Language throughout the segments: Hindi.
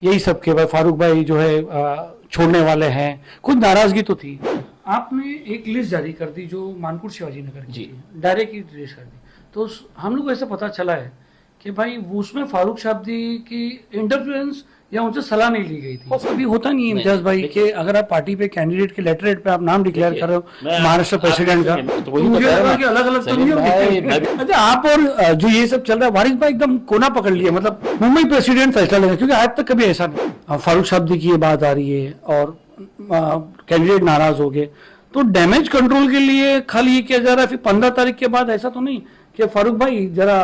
यही सब के भाई फारूक भाई जो है छोड़ने वाले हैं। कुछ नाराजगी तो थी। आपने एक लिस्ट जारी कर दी जो मानपुर शिवाजी नगर की थी, डायरेक्ट ही रिलीज कर दी। तो हम लोग को ऐसा पता चला है कि भाई उसमें फारूक शाब्दी की इंटरफेरेंस या उनसे सलाह नहीं ली गई थी। अभी होता नहीं है इम्तियाज भाई कि अगर आप पार्टी पे कैंडिडेट के लेटरहेड पे आप नाम डिक्लेयर कर रहे हो महाराष्ट्र प्रेसिडेंट का, तो मुझे लगा कि अलग अलग तो नहीं होगी। अच्छा, आप और जो ये सब चल रहा है, वारिस भाई एकदम कोना पकड़ लिया, मतलब मुंबई प्रेसिडेंट फैसला लेगा, क्योंकि आज तक कभी ऐसा नहीं। फारूक शाब्दी की ये बात आ रही है और कैंडिडेट नाराज हो गए, तो डैमेज कंट्रोल के लिए खाली ये किया जा रहा है। फिर 15 तारीख के बाद ऐसा तो नहीं कि फारूक भाई जरा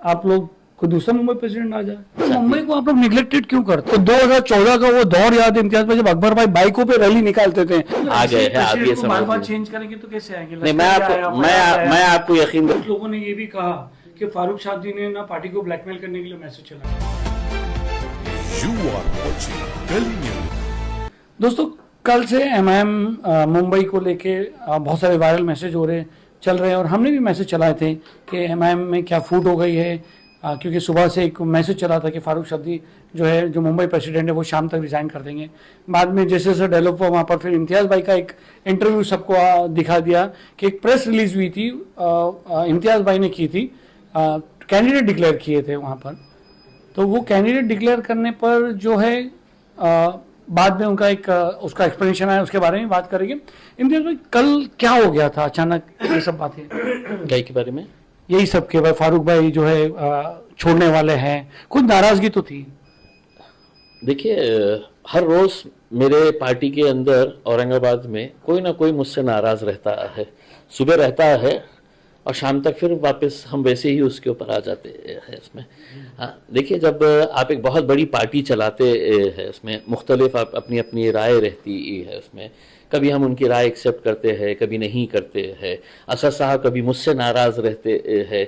आप लोग कोई दूसरा मुंबई प्रेसिडेंट आ जाए, तो मुंबई को आप लोग निगलेक्टेड क्यों करते? तो 2014 का वो दौर याद है इम्तियाज भाई, जब अकबर भाई बाइकों पे रैली निकालते थे। आ गए हैं आप ये समझ। बार-बार चेंज करेंगे तो कैसे आएंगे? नहीं, मैं आपको यकीन, कुछ लोगों ने ये भी कहा कि फारूक शाब्दी ने ना पार्टी को ब्लैकमेल करने के लिए मैसेज चलाया। दोस्तों, कल से एमआईएम मुंबई को लेके बहुत सारे वायरल मैसेज हो रहे चल रहे हैं, और हमने भी मैसेज चलाए थे कि एमआईएम में क्या फूट हो गई है, क्योंकि सुबह से एक मैसेज चला था कि फारूक शाब्दी जो है, जो मुंबई प्रेसिडेंट है, वो शाम तक रिजाइन कर देंगे। बाद में जैसे जैसे डेवलप हुआ वहाँ पर फिर इम्तियाज भाई का एक इंटरव्यू सबको दिखा दिया कि एक प्रेस रिलीज हुई थी, इम्तियाज भाई ने की थी, कैंडिडेट डिक्लेयर किए थे वहाँ पर। तो वो कैंडिडेट डिक्लेयर करने पर जो है बाद में उनका एक उसका एक्सप्लेनेशन आया, उसके बारे में बात करेंगे। इम्तियाज भाई, कल क्या हो गया था अचानक ये सब बातें गाय के बारे में? यही सब के भाई फारूक भाई जो है छोड़ने वाले हैं, कुछ नाराजगी तो थी। देखिए, हर रोज मेरे पार्टी के अंदर औरंगाबाद में कोई ना कोई मुझसे नाराज रहता है। सुबह रहता है और शाम तक फिर वापस हम वैसे ही उसके ऊपर आ जाते हैं इसमें। हाँ, देखिए, जब आप एक बहुत बड़ी पार्टी चलाते हैं, उसमें मुख्तलिफ आप अपनी अपनी राय रहती है उसमें। कभी हम उनकी राय एक्सेप्ट करते हैं, कभी नहीं करते हैं। असद साहब कभी मुझसे नाराज़ रहते हैं,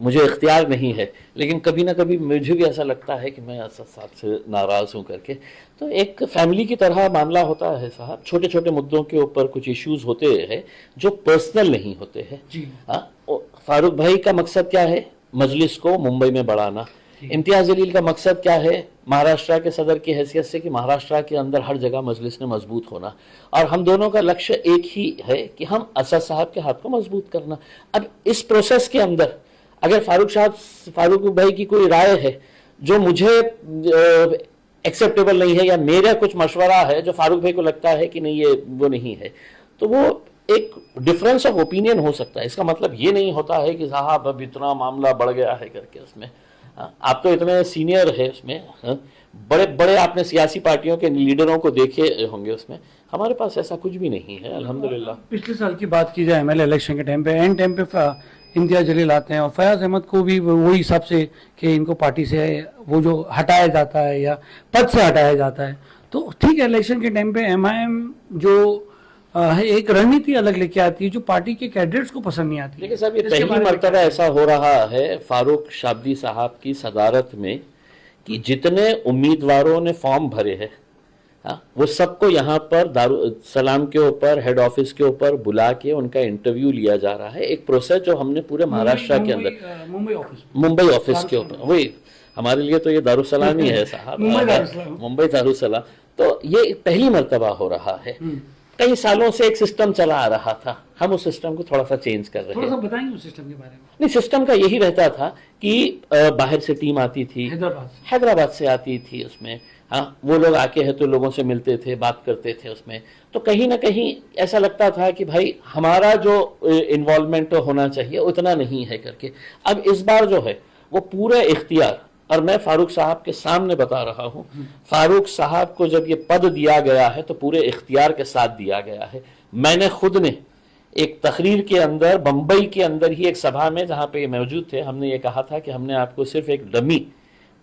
मुझे इख्तियार नहीं है, लेकिन कभी ना कभी मुझे भी ऐसा लगता है कि मैं असद साहब से नाराज़ हूँ करके। तो एक फैमिली की तरह मामला होता है साहब। छोटे छोटे मुद्दों के ऊपर कुछ इश्यूज होते हैं जो पर्सनल नहीं होते हैं। फारूक भाई का मकसद क्या है? मजलिस को मुंबई में बढ़ाना। इम्तियाज जलील का मकसद क्या है? महाराष्ट्र के सदर की हैसियत से कि महाराष्ट्र के अंदर हर जगह मजलिस ने मजबूत होना। और हम दोनों का लक्ष्य एक ही है कि हम असद साहब के हाथ को मजबूत करना। अब इस प्रोसेस के अंदर अगर फारूक भाई की कोई राय है जो मुझे एक्सेप्टेबल नहीं है, या मेरा कुछ मशवरा है जो फारूक भाई को लगता है कि नहीं ये वो नहीं है, तो वो एक डिफरेंस ऑफ ओपिनियन हो सकता है। इसका मतलब ये नहीं होता है कि साहब अब इतना मामला बढ़ गया है करके उसमें। आप तो इतने सीनियर है उसमें, बड़े बड़े आपने सियासी पार्टियों के लीडरों को देखे होंगे उसमें। हमारे पास ऐसा कुछ भी नहीं है अल्हम्दुलिल्लाह। पिछले साल की बात की जाए, एमएलए इलेक्शन के टाइम पे एंड टाइम पे इम्तियाज जलील आते हैं और फयाज अहमद को भी वही हिसाब से कि इनको पार्टी से वो जो हटाया जाता है या पद से हटाया जाता है। तो ठीक है, इलेक्शन के टाइम पे एमआईएम जो है एक रणनीति अलग लेके आती है जो पार्टी के कैडेट्स को पसंद नहीं आती। लेकिन साहब, ये पहली मर्तबा ऐसा हो रहा है फारूक शाब्दी साहब की सदारत में कि जितने उम्मीदवारों ने फॉर्म भरे हैं, वो सबको यहाँ पर दारुसलाम के ऊपर हेड ऑफिस के ऊपर बुला के उनका इंटरव्यू लिया जा रहा है। एक प्रोसेस जो हमने पूरे महाराष्ट्र के अंदर मुंबई ऑफिस के ऊपर, वही हमारे लिए तो ये दारुसलाम ही है साहब, मुंबई दारुसलाम। तो ये पहली मर्तबा हो रहा है। कई सालों से एक सिस्टम चला आ रहा था, हम उस सिस्टम को थोड़ा सा चेंज कर रहे हैं। बताएंगे उस सिस्टम के बारे में? नहीं, सिस्टम का यही रहता था कि बाहर से टीम आती थी, हैदराबाद से आती थी उसमें। हाँ, वो लोग आके है तो लोगों से मिलते थे, बात करते थे उसमें। तो कहीं ना कहीं ऐसा लगता था कि भाई हमारा जो इन्वॉल्वमेंट होना चाहिए उतना नहीं है करके। अब इस बार जो है वो पूरे इख्तियार, और मैं फारूक साहब के सामने बता रहा हूँ, फारूक साहब को जब ये पद दिया गया है तो पूरे इख्तियार के साथ दिया गया है। मैंने खुद ने एक तकरीर के अंदर बम्बई के अंदर ही एक सभा में जहाँ पे ये मौजूद थे, हमने ये कहा था कि हमने आपको सिर्फ एक डमी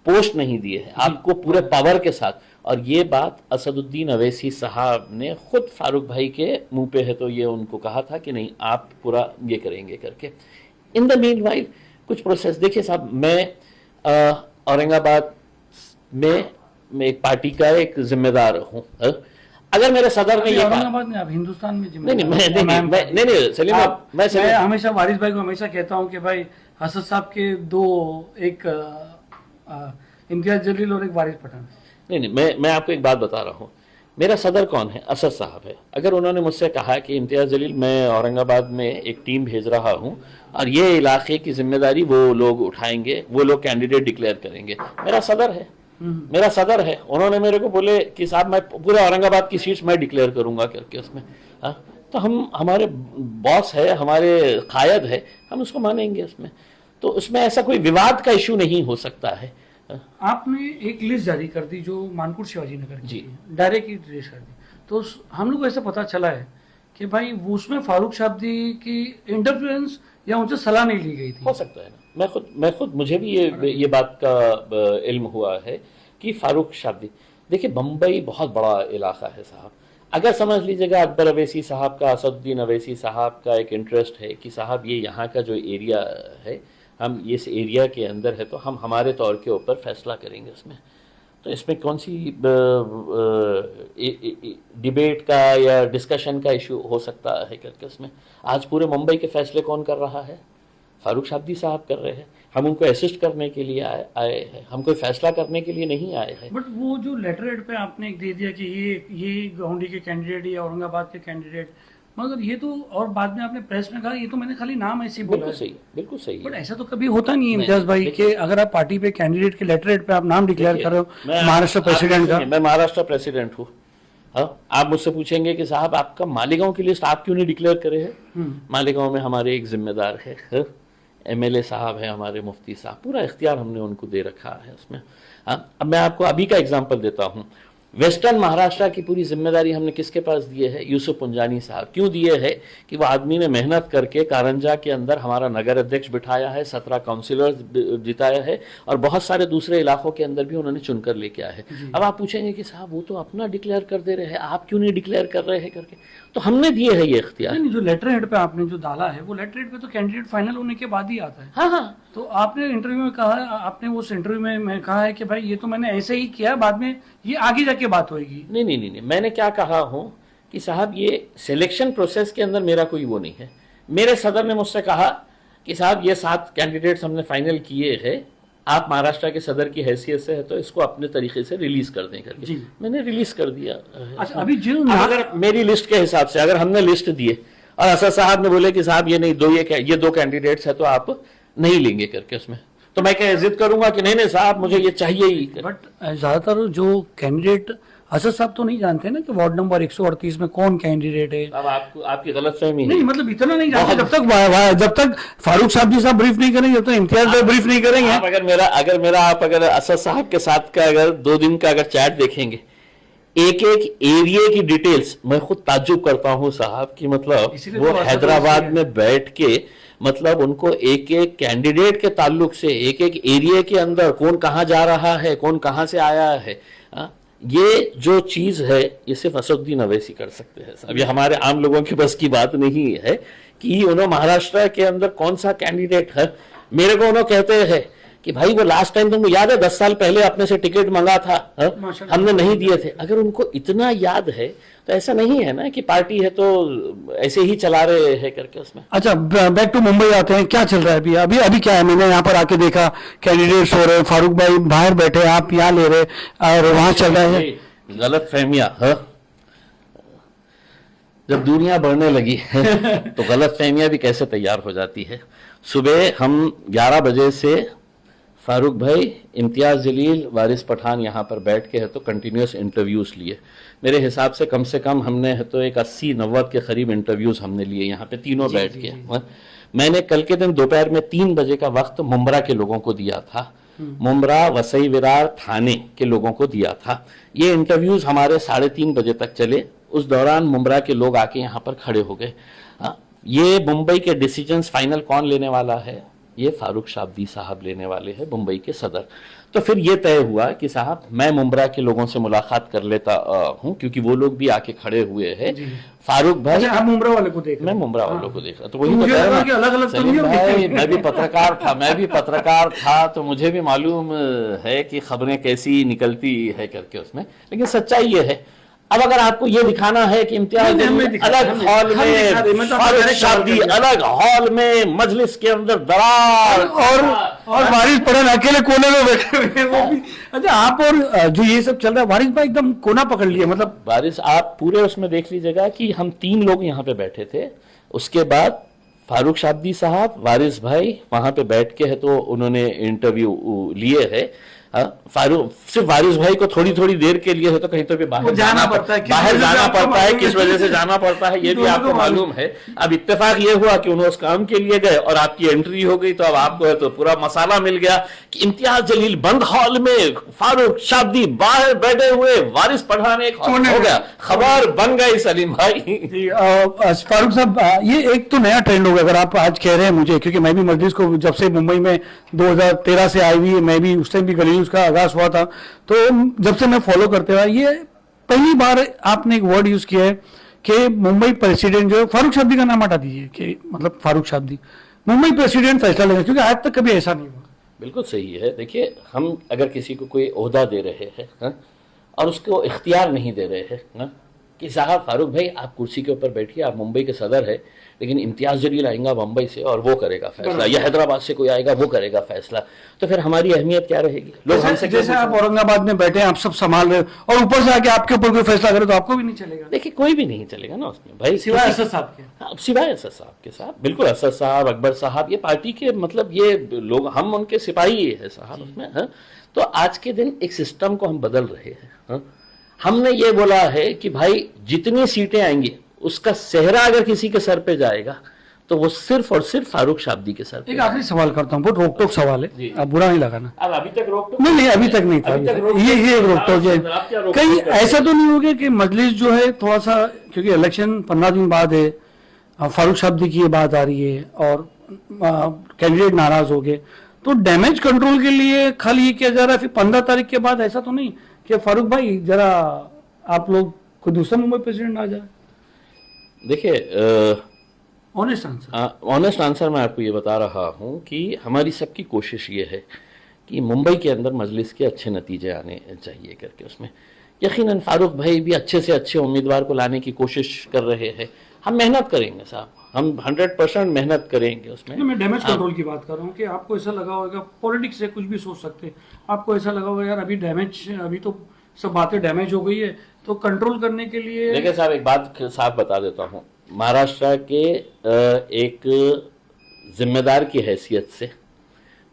पोस्ट नहीं दिए है, आपको पूरे पावर के साथ। और ये बात असदुद्दीन अवैसी साहब ने खुद फारूक भाई के मुंह पे है, तो ये उनको कहा था कि नहीं आप पूरा ये करेंगे करके। इन द मीन वाइल कुछ प्रोसेस देखिए साहब, मैं औरंगाबाद में एक पार्टी का एक जिम्मेदार हूँ। अगर मेरे सदर ने ये औरंगाबाद में, आप हिंदुस्तान में नहीं सलीम, मैं हमेशा वारिस भाई को हमेशा कहता हूँ कि भाई असद साहब के दो एक इम्तियाज जलील और एक वारिस पठान। नहीं, मैं आपको एक बात बता रहा हूँ। मेरा सदर कौन है? असद साहब है। अगर उन्होंने मुझसे कहा कि इम्तियाज जलील मैं औरंगाबाद में एक टीम भेज रहा हूँ और ये इलाके की जिम्मेदारी वो लोग उठाएंगे, वो लोग कैंडिडेट डिक्लेयर करेंगे, मेरा सदर है, मेरा सदर है। उन्होंने मेरे को बोले कि साहब मैं पूरे औरंगाबाद की सीट्स मैं डिक्लेयर करूंगा करके उसमें, हाँ, तो हम, हमारे बॉस है, हमारे कायद है, हम उसको मानेंगे उसमें। तो उसमें ऐसा कोई विवाद का इशू नहीं हो सकता है। आपने एक लिस्ट जारी कर दी जो मानकुर शिवाजी नगर की जी। थी, डायरेक्ट ही रिलीज कर दी, तो हम लोग को ऐसा पता चला है कि भाई वो उसमें फारूक शाब्दी की इंटरफेरेंस या उनसे सलाह नहीं ली गई थी। हो सकता है ना, मैं खुद मुझे भी ये बात का इल्म हुआ है कि फारूक शाब्दी, देखिए बम्बई बहुत बड़ा इलाका है साहब। अगर समझ लीजिएगा अकबर अवैसी साहब का, असदुद्दीन अवैसी साहब का एक इंटरेस्ट है कि साहब ये यहाँ का जो एरिया है, हम इस एरिया के अंदर है तो हम हमारे तौर के ऊपर फैसला करेंगे उसमें, तो इसमें कौन सी डिबेट का या डिस्कशन का इशू हो सकता है करके उसमें। आज पूरे मुंबई के फैसले कौन कर रहा है? फारूक शाब्दी साहब कर रहे हैं। हम उनको असिस्ट करने के लिए आए हैं, हम कोई फैसला करने के लिए नहीं आए हैं। बट वो जो लेटर हेड पे आपने एक दे दिया कि ये गौंडी के कैंडिडेट या औरंगाबाद के कैंडिडेट, मगर ये तो, और बाद में आपने प्रेस में कहा ये तो मैंने खाली नाम ऐसे ही बोला बिल्कुल है। सही, बिल्कुल सही बट है। ऐसा तो कभी होता नहीं है इम्तियाज भाई देखिए, कि अगर आप पार्टी पे कैंडिडेट के लेटर हेड पे आप नाम डिक्लेयर कर रहे हो महाराष्ट्र प्रेसिडेंट का। मैं महाराष्ट्र प्रेसिडेंट हूँ, हाँ, आप मुझसे पूछेंगे कि साहब आपका मालेगांव की लिस्ट आप क्यों नहीं डिक्लेयर करे हैं? मालेगांव में हमारे एक जिम्मेदार है, एमएलए साहब है हमारे, मुफ्ती साहब, पूरा इख्तियार हमने उनको दे रखा है उसमें। हाँ, अब मैं आपको अभी का एग्जांपल देता हूँ। वेस्टर्न महाराष्ट्र की पूरी जिम्मेदारी हमने किसके पास दिए है? यूसुफ पुंजानी साहब। क्यों दिए है? कि वो आदमी ने मेहनत करके कारंजा के अंदर हमारा नगर अध्यक्ष बिठाया है, 17 काउंसिलर्स जिताया है और बहुत सारे दूसरे इलाकों के अंदर भी उन्होंने चुनकर लेके आए हैं। अब आप पूछेंगे कि साहब वो तो अपना डिक्लेयर कर दे रहे हैं, आप क्यों नहीं डिक्लेयर कर रहे हैं करके, तो हमने दिए है ये इख्तियार। नहीं, जो लेटर हेड पे आपने जो डाला है वो लेटर हेड पे तो कैंडिडेट फाइनल होने के बाद ही आता है। हाँ हाँ, तो आपने इंटरव्यू में कहा, आपने उस इंटरव्यू में कहा है कि भाई ये तो मैंने ऐसे ही किया, बाद में ये आगे जाके बात होगी। नहीं, मैंने क्या कहा हूं कि साहब ये सिलेक्शन प्रोसेस के अंदर मेरा कोई वो नहीं है। मेरे सदर ने मुझसे कहा कि साहब ये 7 कैंडिडेट्स हमने फाइनल किए हैं, आप महाराष्ट्र के सदर की हैसियत से है तो इसको अपने तरीके से रिलीज कर दें करके। मैंने रिलीज कर दिया। अच्छा, अभी जो अगर मेरी लिस्ट के हिसाब से अगर हमने लिस्ट दिए और असद साहब ने बोले कि साहब ये नहीं, ये 2 कैंडिडेट्स है तो आप नहीं लेंगे करके उसमें, तो मैं क्या जिद करूंगा कि नहीं साहब मुझे ये चाहिए ही। बट ज्यादातर जो कैंडिडेट असद साहब तो नहीं जानते ना कि वार्ड नंबर 138 में कौन कैंडिडेट है। अब आपकी गलतफहमी है। नहीं, मतलब इतना नहीं जानते जब तक फारूक शाब्दी साहब ब्रीफ नहीं करेंगे, जब तक इम्तियाज भाई ब्रीफ नहीं करेंगे। अगर असद साहब के साथ का अगर 2 दिन का अगर चैट देखेंगे, एक एरिया की डिटेल्स, मैं खुद ताज्जुब करता हूं साहब कि मतलब वो हैदराबाद में बैठ के मतलब उनको एक कैंडिडेट के ताल्लुक से एक एरिया के अंदर कौन कहाँ जा रहा है, कौन कहाँ से आया है, ये जो चीज है ये सिर्फ असदुद्दीन अवैसी कर सकते हैं। अब ये हमारे आम लोगों की बस की बात नहीं है कि उन्होंने महाराष्ट्र के अंदर कौन सा कैंडिडेट है। मेरे को उन्होंने कहते हैं कि भाई वो लास्ट टाइम तुमको याद है 10 साल पहले अपने से टिकट मंगा था, हमने नहीं दिए थे। अगर उनको इतना याद है तो ऐसा नहीं है ना कि पार्टी है तो ऐसे ही चला रहे हैं करके उसमें। अच्छा, बैक टू मुंबई आते हैं, क्या चल रहा है अभी क्या है? मैंने यहाँ पर आके देखा कैंडिडेट्स हो रहे, फारूक भाई बाहर बैठे, आप यहाँ ले रहे और वहां चल रहा है गलत फहमियां। जब दुनिया बढ़ने लगी तो गलत फहमियां भी कैसे तैयार हो जाती है। सुबह हम 11 बजे से फारूक भाई, इम्तियाज जलील, वारिस पठान यहाँ पर बैठ के है तो कंटिन्यूस इंटरव्यूज लिए। मेरे हिसाब से कम हम तो एक 80-90 के करीब इंटरव्यूज हमने लिए यहाँ पे तीनों बैठ के। मैंने कल के दिन दोपहर में 3 बजे का वक्त मुंब्रा के लोगों को दिया था, मुंब्रा, वसई विरार, थाने के लोगों को दिया था। ये इंटरव्यूज हमारे 3:30 बजे तक चले। उस दौरान मुंब्रा के लोग आके यहाँ पर खड़े हो गए। ये मुंबई के डिसीजंस फाइनल कौन लेने वाला है? ये फारूक शाब्दी साहब लेने वाले हैं, मुंबई के सदर। तो फिर ये तय हुआ कि साहब मैं मुंब्रा के लोगों से मुलाकात कर लेता हूं क्योंकि वो लोग भी आके खड़े हुए हैं। फारूक भाई, आप मुंब्रा वाले को देख, मैं मुंब्रा वालों को देख रहा, तो वही अलग-अलग भाई, मैं भी पत्रकार था तो मुझे भी मालूम है कि खबरें कैसी निकलती है करके उसमें। लेकिन सच्चाई ये है, अब अगर आपको ये दिखाना है कि इम्तियाज नहीं, हमें जलील दिखाते, अलग हमें- हॉल हम दिखाते, में, मैं तो फारूक direct शाब्दी सवाल कर अलग हॉल में, मजलिस के अंदर दरार और वारिस पठान अकेले कोने में बैठे हुए हैं वो भी। अच्छा, आप और जो ये सब चल रहा है, वारिस भाई एकदम कोना पकड़ लिया, मतलब बारिश आप पूरे उसमें देख लीजिएगा कि हम 3 लोग यहाँ पे बैठे थे, उसके बाद फारूक शाब्दी साहब, वारिस भाई वहां पे बैठ के है तो उन्होंने इंटरव्यू लिए है। फारूक सिर्फ वारिस भाई को थोड़ी थोड़ी देर के लिए है तो कहीं तो भी वो बाहर जाना पड़ता है, किस बाहर वजह से जाना आपको पड़ता है, मालूम किस है? वजह से जाना पड़ता है ये भी दोनों आपको को मालूम है। अब इत्तेफाक ये हुआ कि उन्होंने उस काम के लिए गए और आपकी एंट्री हो गई, तो अब आपको है तो पूरा मसाला मिल गया कि इम्तियाज जलील बंद हॉल में, फारूक शाब्दी बाहर बैठे हुए, वारिस पठान एक हॉल कोने हो में। गया, खबर बन गई सलीम भाई। जी, फारूक साहब, ये एक तो नया ट्रेंड हो गया, अगर आप आज कह रहे हैं मुझे, क्योंकि मैं भी मजलिस को जब से मुंबई में 2013 से आई हुई है, मैं भी उस टाइम भी गली उसका आगाज हुआ था, तो जब से मैं फॉलो करते हुआ, ये पहली बार आपने एक वर्ड यूज किया है कि मुंबई प्रेसिडेंट जो है, फारूक शाब्दी का नाम हटा दीजिए कि मतलब फारूक शाब्दी मुंबई प्रेसिडेंट फैसला लेगा, क्योंकि आज तक कभी ऐसा नहीं हुआ। बिल्कुल सही है। देखिए, हम अगर किसी को कोई ओहदा दे रहे हैं और उसको इख्तियार नहीं दे रहे हैं कि साहब फारूक भाई आप कुर्सी के ऊपर बैठिए, आप मुंबई के सदर है, लेकिन इम्तियाज जलील आएगा मुंबई से और वो करेगा फैसला, या हैदराबाद से कोई आएगा वो करेगा फैसला, तो फिर हमारी अहमियत क्या रहेगी? लोग हमसे जैसे आप औरंगाबाद में बैठे हैं, आप सब संभाल रहे हो और ऊपर से आके आपके ऊपर कोई फैसला करे तो आपको भी नहीं चलेगा, देखिए कोई भी नहीं चलेगा ना उसमें भाई, सिवाय असद साहब के। हाँ, सिवाय असद साहब के साहब, बिल्कुल असद साहब, अकबर साहब, ये पार्टी के मतलब ये लोग, हम उनके सिपाही है साहब उसमें। तो आज के दिन एक सिस्टम को हम बदल रहे हैं। हमने ये बोला है कि भाई जितनी सीटें आएंगी उसका सेहरा अगर किसी के सर पे जाएगा तो वो सिर्फ और सिर्फ फारूक शाब्दी के सर पे। एक आखिरी सवाल करता हूँ, बहुत रोक टोक सवाल है, आप बुरा नहीं लगाना। अब अभी तक रोक नहीं नहीं, अभी तक नहीं था, ये रोक टोक है। कहीं ऐसा तो नहीं हो गया कि मजलिस जो है थोड़ा सा, क्योंकि इलेक्शन 15 दिन बाद है, फारूक शाब्दी की ये बात आ रही है और कैंडिडेट नाराज हो गए, तो डैमेज कंट्रोल के लिए खाली ये किया जा रहा है, फिर 15 तारीख के बाद ऐसा तो नहीं कि फारूक भाई जरा आप लोग कोई दूसरा मुंबई प्रेसिडेंट आ जाए? देखिए, ऑनेस्ट आंसर, ऑनेस्ट आंसर मैं आपको ये बता रहा हूँ कि हमारी सबकी कोशिश ये है कि मुंबई के अंदर मजलिस के अच्छे नतीजे आने चाहिए करके, उसमें यकीनन फारूक भाई भी अच्छे से अच्छे उम्मीदवार को लाने की कोशिश कर रहे हैं। हम मेहनत करेंगे साहब, हम 100% मेहनत करेंगे उसमें। मैं डैमेज कंट्रोल की बात कर रहा हूँ कि आपको ऐसा लगा होगा, पॉलिटिक्स से कुछ भी सोच सकते हैं, आपको ऐसा लगा होगा यार अभी डैमेज, अभी तो सब बातें डैमेज हो गई है, तो कंट्रोल करने के लिए। देखिए साहब, एक बात साफ बता देता हूँ, महाराष्ट्र के एक जिम्मेदार की हैसियत से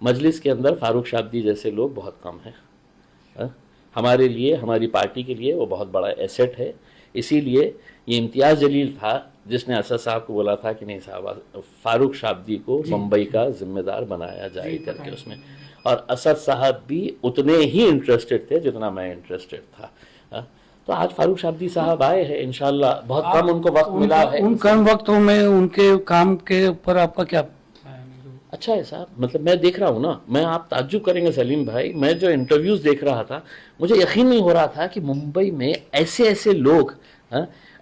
मजलिस के अंदर फारूक शाब्दी जैसे लोग बहुत कम हैं। हमारे लिए, हमारी पार्टी के लिए वो बहुत बड़ा एसेट है। इसीलिए ये इम्तियाज जलील था जिसने असद साहब को बोला था कि नहीं साहब, फारूक शाब्दी को मुंबई का जिम्मेदार बनाया जाए करके उसमें, और असद साहब भी उतने ही इंटरेस्टेड थे जितना मैं इंटरेस्टेड था। तो आज फारूक शाब्दी साहब आए हैं, इंशाल्लाह बहुत कम उनको वक्त मिला है। उन कम वक्तों में उनके काम के ऊपर आपका क्या? अच्छा है साहब, मतलब मैं देख रहा हूँ ना, मैं, आप ताज्जुब करेंगे सलीम भाई, मैं जो इंटरव्यूज देख रहा था मुझे यकीन नहीं हो रहा था कि मुंबई में ऐसे ऐसे लोग,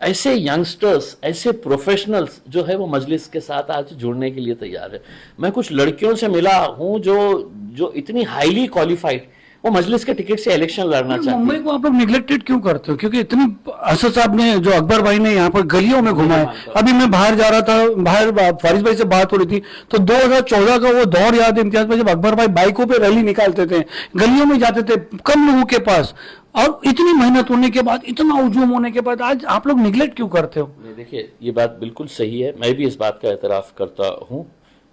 ऐसे यंगस्टर्स, ऐसे प्रोफेशनल्स जो है वो मजलिस के साथ आज जुड़ने के लिए तैयार है। मैं कुछ लड़कियों से मिला हूँ जो इतनी हाईली क्वालिफाइड, वो मजलिस के टिकट से इलेक्शन लड़ना चाहती मुंबई को आप लोग निगलेक्टेड क्यों करते हो? क्योंकि इतनी असद साहब ने, जो अकबर भाई ने यहाँ पर गलियों में घुमाया, अभी मैं बाहर जा रहा था, बाहर फारिस भाई से बात हो रही थी, तो 2014 का वो दौर याद है इम्तियाज भाई, जब अकबर भाई बाइकों पे रैली निकालते थे, गलियों में जाते थे कम लोगों के पास, और इतनी मेहनत होने के बाद, इतना हुजूम होने के बाद आज आप लोग निगलेक्ट क्यों करते हो? देखिए, ये बात बिल्कुल सही है, मैं भी इस बात का एतराफ करता हूँ,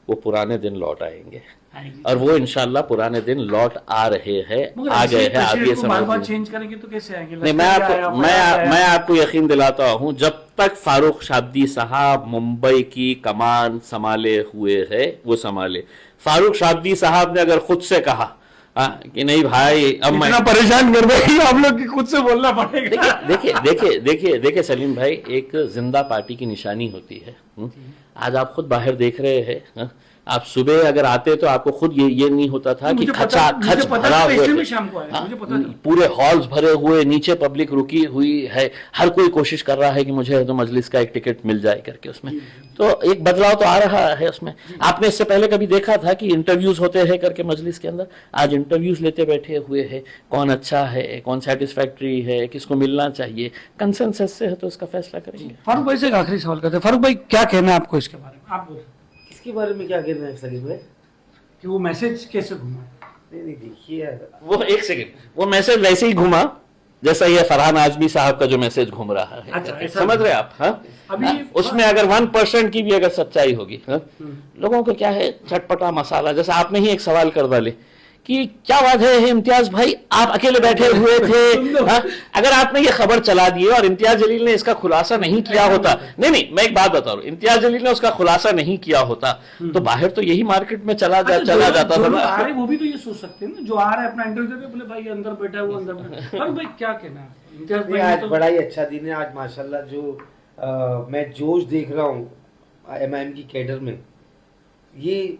वो पुराने दिन लौट आएंगे और वो इंशाल्लाह पुराने दिन लौट आ रहे हैं, आ गए हैं। आप ये समझ चेंज करेंगे तो कैसे आएंगे? नहीं, मैं आपको यकीन दिलाता हूँ, जब तक फारूक शाब्दी साहब मुंबई की कमान संभाले हुए है वो संभाले। फारूक शाब्दी साहब ने अगर खुद से कहा कि नहीं भाई अब मैं परेशान कर रहे हैं आप लोग कि खुद से बोलना पड़ेगा। देखिए सलीम भाई, एक जिंदा पार्टी की निशानी होती है। आज आप खुद बाहर देख रहे हैं, आप सुबह अगर आते तो आपको खुद ये नहीं होता था कि खच भरा हुए थे। शाम को आया, मुझे पता था। पूरे हॉल्स भरे हुए, नीचे पब्लिक रुकी हुई है, हर कोई कोशिश कर रहा है कि मुझे तो मजलिस का एक टिकट मिल जाए करके उसमें। तो एक बदलाव तो आ रहा है उसमें। आपने इससे पहले कभी देखा था कि इंटरव्यूज होते हैं करके मजलिस के अंदर? आज इंटरव्यूज लेते बैठे हुए हैं, कौन अच्छा है, कौन सेटिस्फैक्ट्री है, किसको मिलना चाहिए, कंसेंसस से है तो इसका फैसला करेंगे। फारूक भाई से एक आखिरी सवाल करते हैं। फारूक भाई, क्या कहना है आपको इसके बारे में? आप बोलो इसके बारे में क्या कहना है सलीम भाई? कि वो मैसेज कैसे घुमा? नहीं देखिए यार, वो एक सेकंड, वो मैसेज वैसे ही घुमा जैसा ये फरहान आजमी साहब का जो मैसेज घूम रहा है। अच्छा, ऐसा समझ रहे आप? हाँ, अभी उसमें अगर 1% की भी अगर सच्चाई होगी, हाँ? लोगों को क्या है, चटपटा मसाला। जैसा आपने ही एक सवाल कर डाले कि क्या बात है इम्तियाज भाई, आप अकेले बैठे हुए थे, हाँ? अगर आपने ये खबर चला दी और इम्तियाज जलील ने इसका खुलासा नहीं किया होता, नहीं, मैं एक बात बता रहा हूं, इम्तियाज जलील ने उसका खुलासा नहीं किया होता तो बाहर तो यही मार्केट में चला जाता था ना। अरे वो भी तो ये सोच सकते हैं ना, जो आ रहा है अपना इंटरव्यू दे, बोले भाई अंदर बैठा है, वो अंदर बैठा है। भाई क्या कहना है इम्तियाज भाई? आज तो बड़ा ही अच्छा दिन है आज माशाल्लाह। जो मैं जोश देख रहा हूँ एमआईएम की कैडर में, ये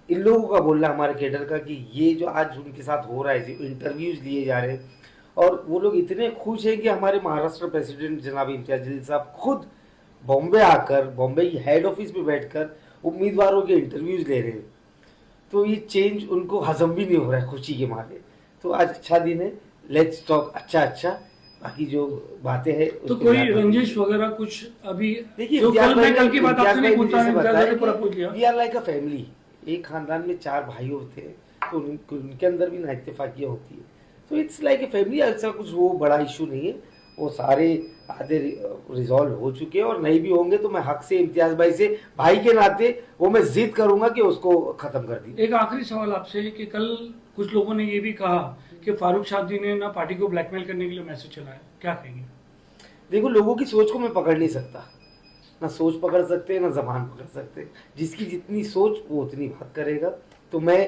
इन लोगों का बोलना, हमारे कैडर का, कि ये जो आज उनके साथ हो रहा है, जो इंटरव्यूज लिए जा रहे हैं, और वो लोग इतने खुश हैं कि हमारे महाराष्ट्र प्रेसिडेंट जनाब इम्तियाज जलील साहब खुद बॉम्बे आकर, बॉम्बे की हेड ऑफिस पे बैठकर उम्मीदवारों के इंटरव्यूज ले रहे हैं। तो ये चेंज उनको हजम भी नहीं हो रहा है खुशी के मारे। तो आज अच्छा दिन है, लेट्स टॉक अच्छा। बाकी जो बातें हैं तो कोई रंजिश वगैरह कुछ अभी देखिए, जो कल की बात आपसे नहीं पूछा, इम्तियाज ने पूरा पूछ लिया। We are like a family. एक खानदान में 4 भाई होते हैं तो उनके अंदर भी नाइत्तेफाकियाँ होती है। तो इट्स लाइक ए फैमिली। ऐसा कुछ वो बड़ा इशू नहीं है, वो सारे आधे रिजॉल्व हो चुके हैं और नहीं भी होंगे तो मैं हक से इम्तियाज भाई से भाई के नाते वो मैं जिद करूंगा कि उसको खत्म कर दी। एक आखिरी सवाल आपसे कि कल कुछ लोगों ने ये भी कहा कि फारूक शादी ने ना पार्टी को ब्लैकमेल करने के लिए मैसेज चलाया, क्या कहेंगे? देखो, लोगों की सोच को मैं पकड़ नहीं सकता, ना सोच पकड़ सकते ना जबान पकड़ सकते। जिसकी जितनी सोच वो उतनी बात करेगा। तो मैं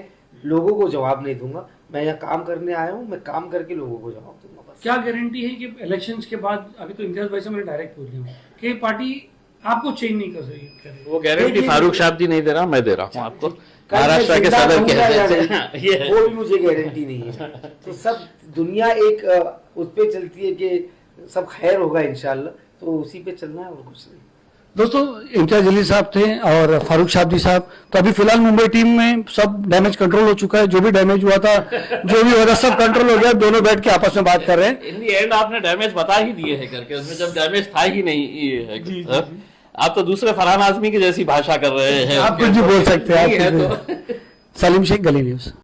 लोगों को जवाब नहीं दूंगा। मैं यहाँ काम करने आया हूँ, मैं काम करके लोगों को जवाब दूंगा बस। क्या गारंटी है कि इलेक्शंस के बाद, अभी तो इम्तियाज भाई से मैंने डायरेक्ट पूछ लिया कि पार्टी आपको चेंज नहीं कर रही? वो गारंटी फारूक शाब्दी नहीं दे रहा, मैं दे रहा हूँ आपको। महाराष्ट्र के सदर के वो भी मुझे गारंटी नहीं है। तो सब दुनिया एक उस पे चलती है कि सब खैर होगा इंशाल्लाह, तो उसी पे चलना है और कुछ नहीं। दोस्तों, इम्तियाज जलील साहब थे और फारूक शाब्दी साहब। तो अभी फिलहाल मुंबई टीम में सब डैमेज कंट्रोल हो चुका है, जो भी डैमेज हुआ था, जो भी हो रहा सब कंट्रोल हो गया। दोनों बैठ के आपस में बात कर रहे हैं। इन दी एंड आपने डैमेज बता ही दिए है करके, उसमें जब डैमेज था ही नहीं ये है। हाँ? आप तो दूसरे फरहान आजमी की जैसी भाषा कर रहे हैं। आप कुछ भी बोल सकते हैं। नहीं है तो सलीम शेख, गली न्यूज।